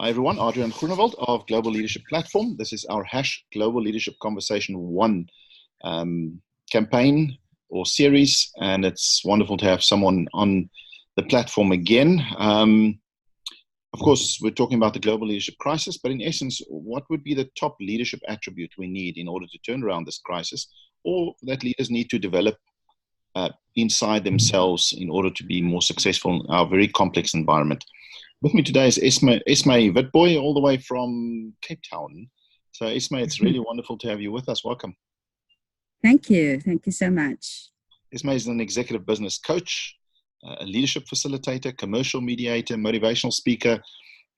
Hi everyone, Adrian Groenewald of Global Leadership Platform. This is our Global Leadership Conversation 1 campaign or series, and it's wonderful to have someone on the platform again. Of course, we're talking about the global leadership crisis, but in essence, what would be the top leadership attribute we need in order to turn around this crisis, or that leaders need to develop inside themselves in order to be more successful in our very complex environment? With me today is Esme Witbooi, all the way from Cape Town. So Esme, it's really wonderful to have you with us. Welcome. Thank you. Thank you so much. Esme is an executive business coach, a leadership facilitator, commercial mediator, motivational speaker,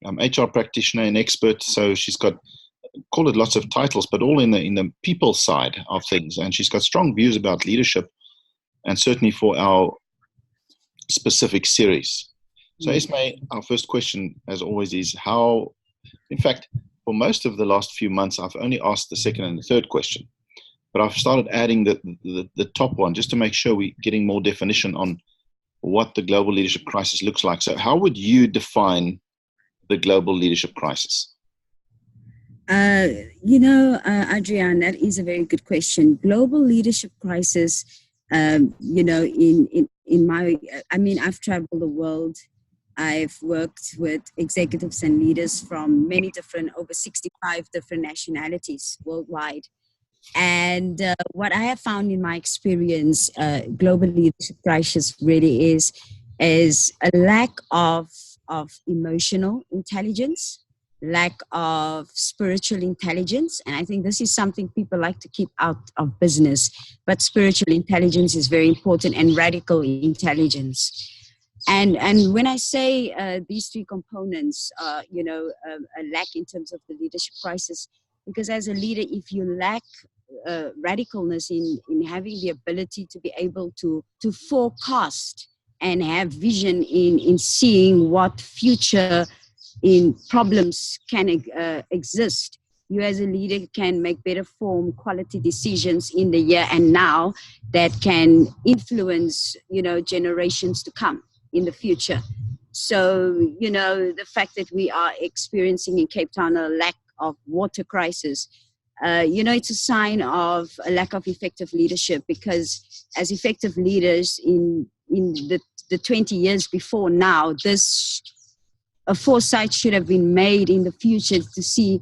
HR practitioner and expert. So she's got, call it lots of titles, but all in the people side of things. And she's got strong views about leadership, and certainly for our specific series. So Esme, our first question, as always, is how, in fact, for most of the last few months, I've only asked the second and the third question, but I've started adding the top one just to make sure we're getting more definition on what the global leadership crisis looks like. So how would you define the global leadership crisis? Adrian, that is a very good question. Global leadership crisis, I've traveled the world. I've worked with executives and leaders from over 65 different nationalities worldwide. And what I have found in my experience, global leadership crisis really is a lack of emotional intelligence, lack of spiritual intelligence. And I think this is something people like to keep out of business. But spiritual intelligence is very important, and radical intelligence. And when I say these three components, a lack in terms of the leadership crisis, because as a leader, if you lack radicalness in having the ability to be able to forecast and have vision in seeing what future in problems can exist, you as a leader can make better form quality decisions in the here and now that can influence, generations to come in the future. So, the fact that we are experiencing in Cape Town a lack of water crisis, it's a sign of a lack of effective leadership, because as effective leaders in the 20 years before now, a foresight should have been made in the future to see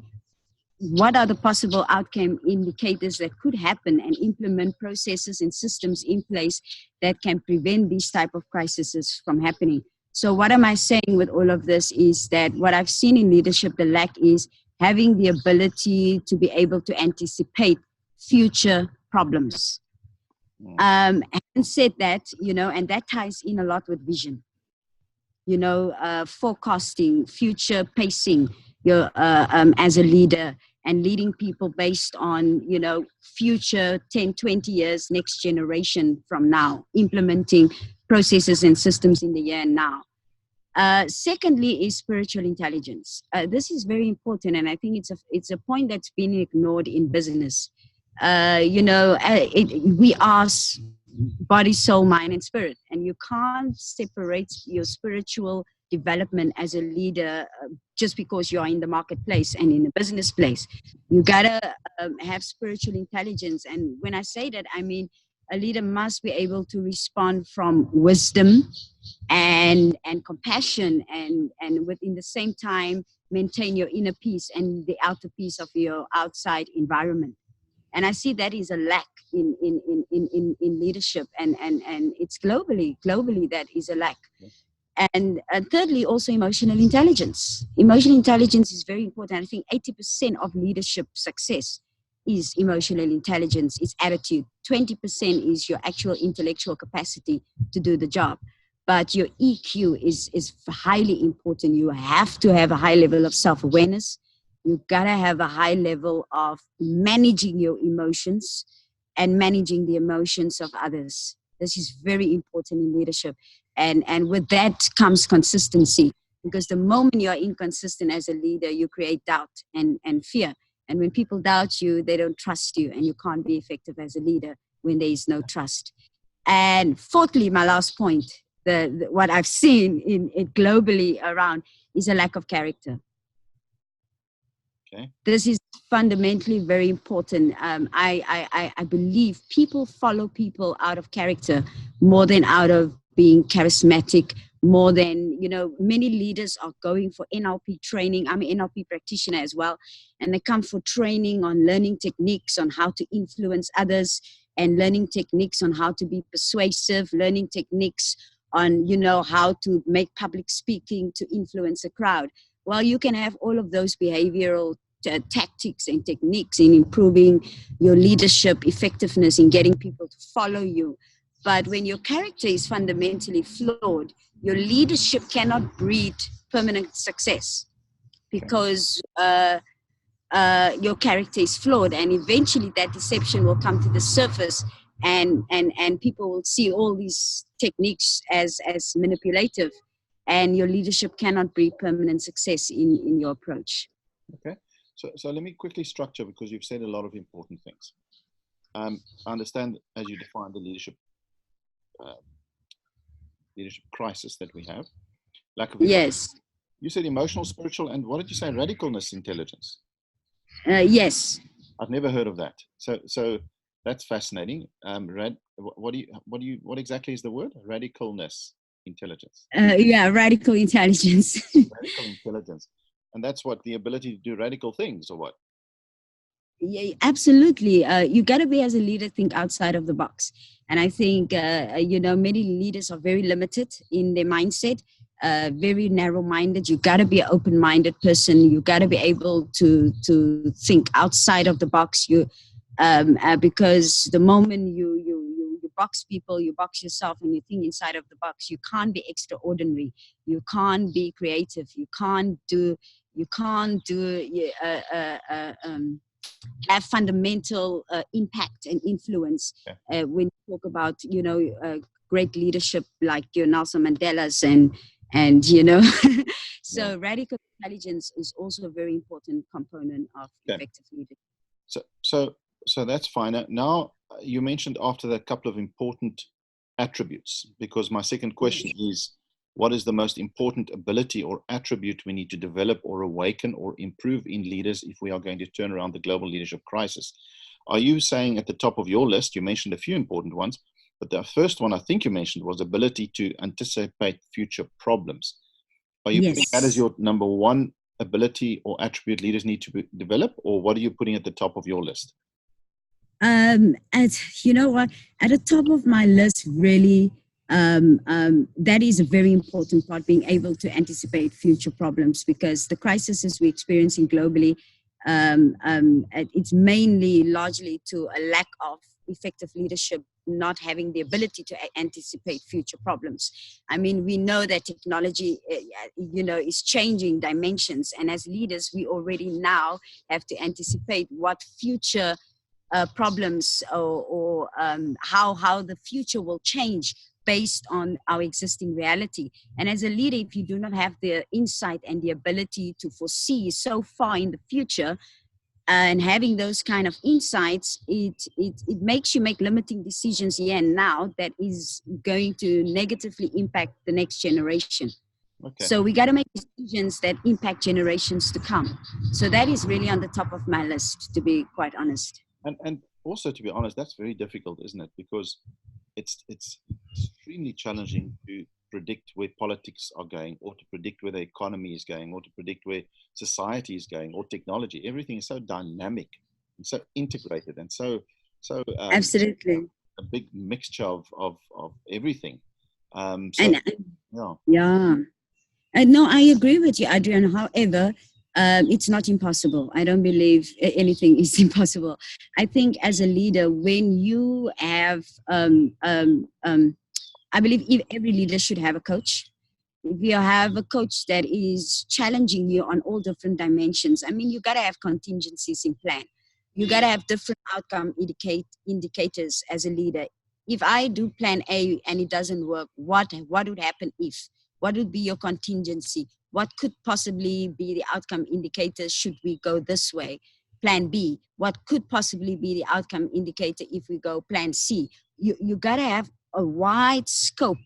what are the possible outcome indicators that could happen, and implement processes and systems in place that can prevent these type of crises from happening. So what am I saying with all of this is that what I've seen in leadership, the lack is having the ability to be able to anticipate future problems. And said that, and that ties in a lot with vision, forecasting, future pacing, as a leader, and leading people based on, future 10, 20 years, next generation from now, implementing processes and systems in the here and now. Secondly is spiritual intelligence. This is very important, and I think it's a point that's been ignored in business. We are body, soul, mind, and spirit, and you can't separate your spiritual development as a leader just because you are in the marketplace and in the business place. You gotta have spiritual intelligence, and when I say that, I mean a leader must be able to respond from wisdom and compassion, and within the same time maintain your inner peace and the outer peace of your outside environment. And I see that is a lack in leadership, and it's globally that is a lack. And thirdly, also emotional intelligence. Emotional intelligence is very important. I think 80% of leadership success is emotional intelligence, it's attitude. 20% is your actual intellectual capacity to do the job. But your EQ is highly important. You have to have a high level of self-awareness. You gotta have a high level of managing your emotions and managing the emotions of others. This is very important in leadership. And with that comes consistency. Because the moment you're inconsistent as a leader, you create doubt and fear. And when people doubt you, they don't trust you, and you can't be effective as a leader when there is no trust. And fourthly, my last point, what I've seen in it globally around is a lack of character. Okay. This is fundamentally very important. I believe people follow people out of character more than out of being charismatic, more than, many leaders are going for NLP training. I'm an NLP practitioner as well. And they come for training on learning techniques on how to influence others, and learning techniques on how to be persuasive, learning techniques on, how to make public speaking to influence a crowd. Well, you can have all of those behavioral tactics and techniques in improving your leadership effectiveness, in getting people to follow you. But when your character is fundamentally flawed, your leadership cannot breed permanent success, because your character is flawed, and eventually that deception will come to the surface, and people will see all these techniques as manipulative, and your leadership cannot breed permanent success in your approach. Okay. So let me quickly structure, because you've said a lot of important things. I understand, as you define the leadership crisis that we have, lack of Yes. You said emotional, spiritual, and what did you say? Radicalness intelligence. Yes. I've never heard of that. So that's fascinating. What exactly is the word? Radicalness intelligence. Radical intelligence. Radical intelligence. And that's what, the ability to do radical things, or what? Yeah, absolutely. You got to be, as a leader, think outside of the box. And I think, many leaders are very limited in their mindset, very narrow-minded. You got to be an open-minded person. You got to be able to think outside of the box. Because the moment you box people, you box yourself, and you think inside of the box, you can't be extraordinary. You can't be creative. You can't have fundamental impact and influence when you talk about great leadership like your Nelson Mandela's and so radical intelligence is also a very important component of effective leadership. So that's fine. Now you mentioned after that a couple of important attributes, because my second question is, what is the most important ability or attribute we need to develop or awaken or improve in leaders if we are going to turn around the global leadership crisis? Are you saying at the top of your list, you mentioned a few important ones, but the first one I think you mentioned was ability to anticipate future problems. Are you putting that as your number one ability or attribute leaders need to develop, or what are you putting at the top of your list? You know what? At the top of my list, really, that is a very important part, being able to anticipate future problems, because the crises we're experiencing globally, it's mainly largely to a lack of effective leadership, not having the ability to anticipate future problems. I mean, we know that technology, is changing dimensions, and as leaders, we already now have to anticipate what future problems or how the future will change based on our existing reality. And as a leader, if you do not have the insight and the ability to foresee so far in the future, and having those kind of insights, it makes you make limiting decisions here and now that is going to negatively impact the next generation. Okay. So we got to make decisions that impact generations to come. So that is really on the top of my list, to be quite honest. And also, to be honest, that's very difficult, isn't it? Because it's extremely challenging to predict where politics are going, or to predict where the economy is going, or to predict where society is going, or technology. Everything is so dynamic and so integrated, and so absolutely a big mixture of everything. No, I agree with you, Adrian. However, It's not impossible. I don't believe anything is impossible. I think as a leader, when you have, I believe every leader should have a coach. If you have a coach that is challenging you on all different dimensions, I mean, you got to have contingencies in plan. You got to have different outcome indicators as a leader. If I do plan A and it doesn't work, what would happen if? What would be your contingency? What could possibly be the outcome indicators should we go this way? Plan B. What could possibly be the outcome indicator if we go plan C? You got to have a wide scope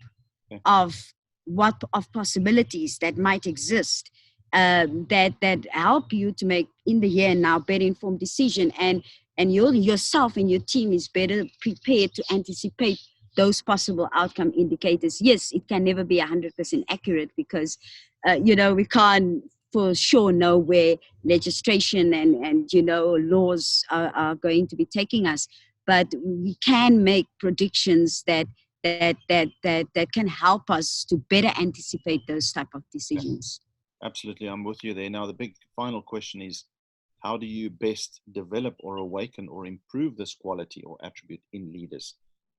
of what of possibilities that might exist, that help you to make in the here and now better informed decision, and yourself and your team is better prepared to anticipate those possible outcome indicators. Yes, it can never be 100% accurate because we can't for sure know where legislation and laws are going to be taking us, but we can make predictions that can help us to better anticipate those type of decisions. Absolutely, I'm with you there. Now, the big final question is, how do you best develop or awaken or improve this quality or attribute in leaders?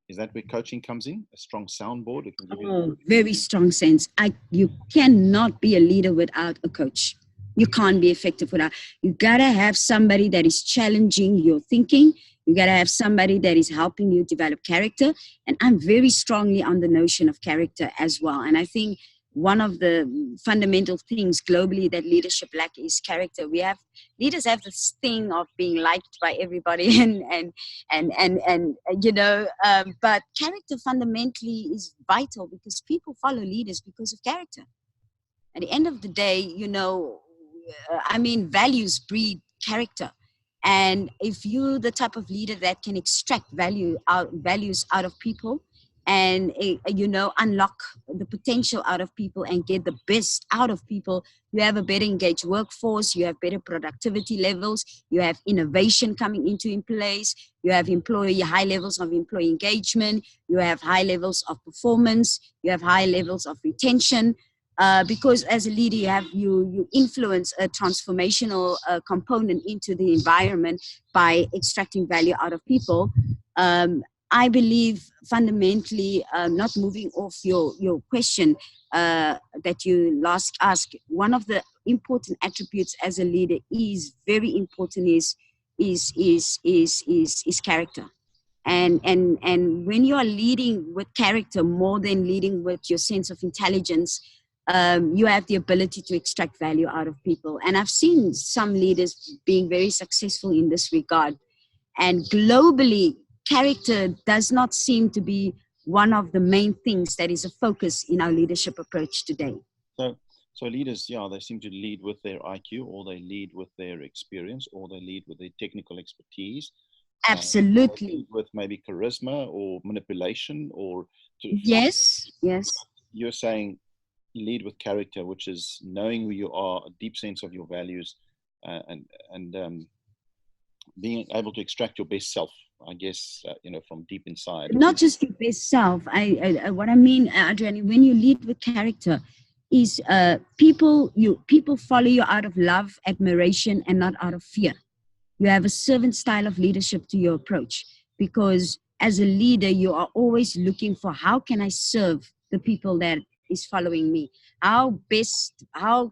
Is that where coaching comes in? A strong soundboard? Very strong sense. You cannot be a leader without a coach. You can't be effective without. You gotta have somebody that is challenging your thinking. You gotta have somebody that is helping you develop character. And I'm very strongly on the notion of character as well. And I think one of the fundamental things globally that leadership lack is character. Leaders have this thing of being liked by everybody but character fundamentally is vital because people follow leaders because of character. At the end of the day, values breed character. And if you're the type of leader that can extract values out of people and unlock the potential out of people and get the best out of people, you have a better engaged workforce, you have better productivity levels, you have innovation coming in place, you have high levels of employee engagement, you have high levels of performance, you have high levels of retention. Because as a leader, you influence a transformational component into the environment by extracting value out of people. I believe fundamentally, not moving off your question that you last asked, one of the important attributes as a leader is very important is character. And when you are leading with character more than leading with your sense of intelligence, you have the ability to extract value out of people. And I've seen some leaders being very successful in this regard. And globally, character does not seem to be one of the main things that is a focus in our leadership approach today. So leaders, they seem to lead with their IQ, or they lead with their experience, or they lead with their technical expertise. Absolutely. With maybe charisma or manipulation Yes. You're saying lead with character, which is knowing who you are, a deep sense of your values, and being able to extract your best self, I guess, from deep inside. Not just your best self. What I mean, Adrian, when you lead with character, is people follow you out of love, admiration, and not out of fear. You have a servant style of leadership to your approach, because as a leader, you are always looking for how can I serve the people that is following me? How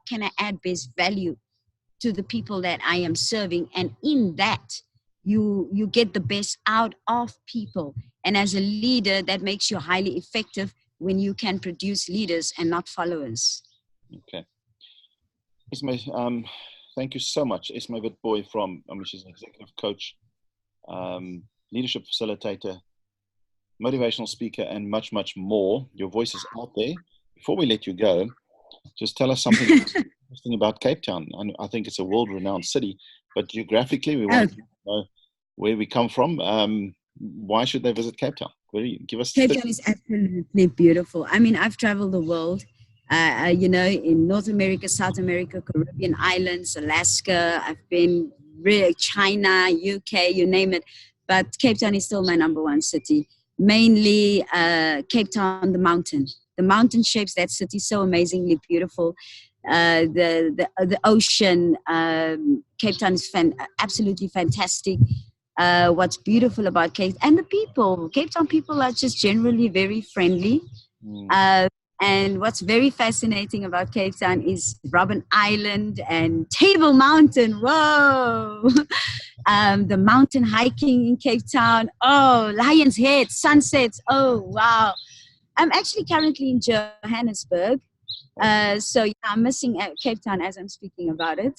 can I add best value to the people that I am serving? And in that, you get the best out of people. And as a leader, that makes you highly effective when you can produce leaders and not followers. Okay. Esme, thank you so much. Esme Witbooi she's an executive coach, leadership facilitator, motivational speaker, and much, much more. Your voice is out there. Before we let you go, just tell us something interesting about Cape Town. I think it's a world-renowned city, but geographically, we want to know where we come from. Why should they visit Cape Town? Give us. Cape Town is absolutely beautiful. I mean, I've traveled the world, in North America, South America, Caribbean islands, Alaska. I've been China, UK, you name it. But Cape Town is still my number one city. Mainly Cape Town, the mountain. The mountain shapes that city so amazingly beautiful. the ocean. Cape Town is absolutely fantastic. What's beautiful about and the people. Cape Town people are just generally very friendly. And what's very fascinating about Cape Town is Robben Island and Table Mountain. Whoa! The mountain hiking in Cape Town. Oh, Lion's Head, sunsets. Oh, wow. I'm actually currently in Johannesburg. So yeah, I'm missing Cape Town as I'm speaking about it.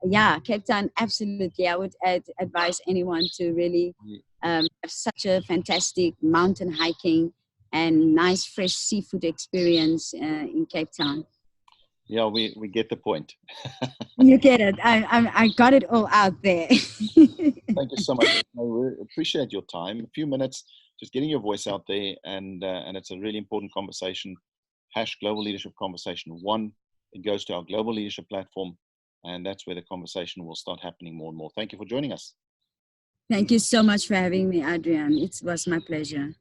Yeah, Cape Town, absolutely. I would advise anyone to really have such a fantastic mountain hiking and nice fresh seafood experience in Cape Town. Yeah, we get the point. You get it. I got it all out there. Thank you so much. We appreciate your time. A few minutes, just getting your voice out there, and it's a really important conversation. #Global Leadership Conversation 1. It goes to our Global Leadership platform, and that's where the conversation will start happening more and more. Thank you for joining us. Thank you so much for having me, Adrian. It was my pleasure.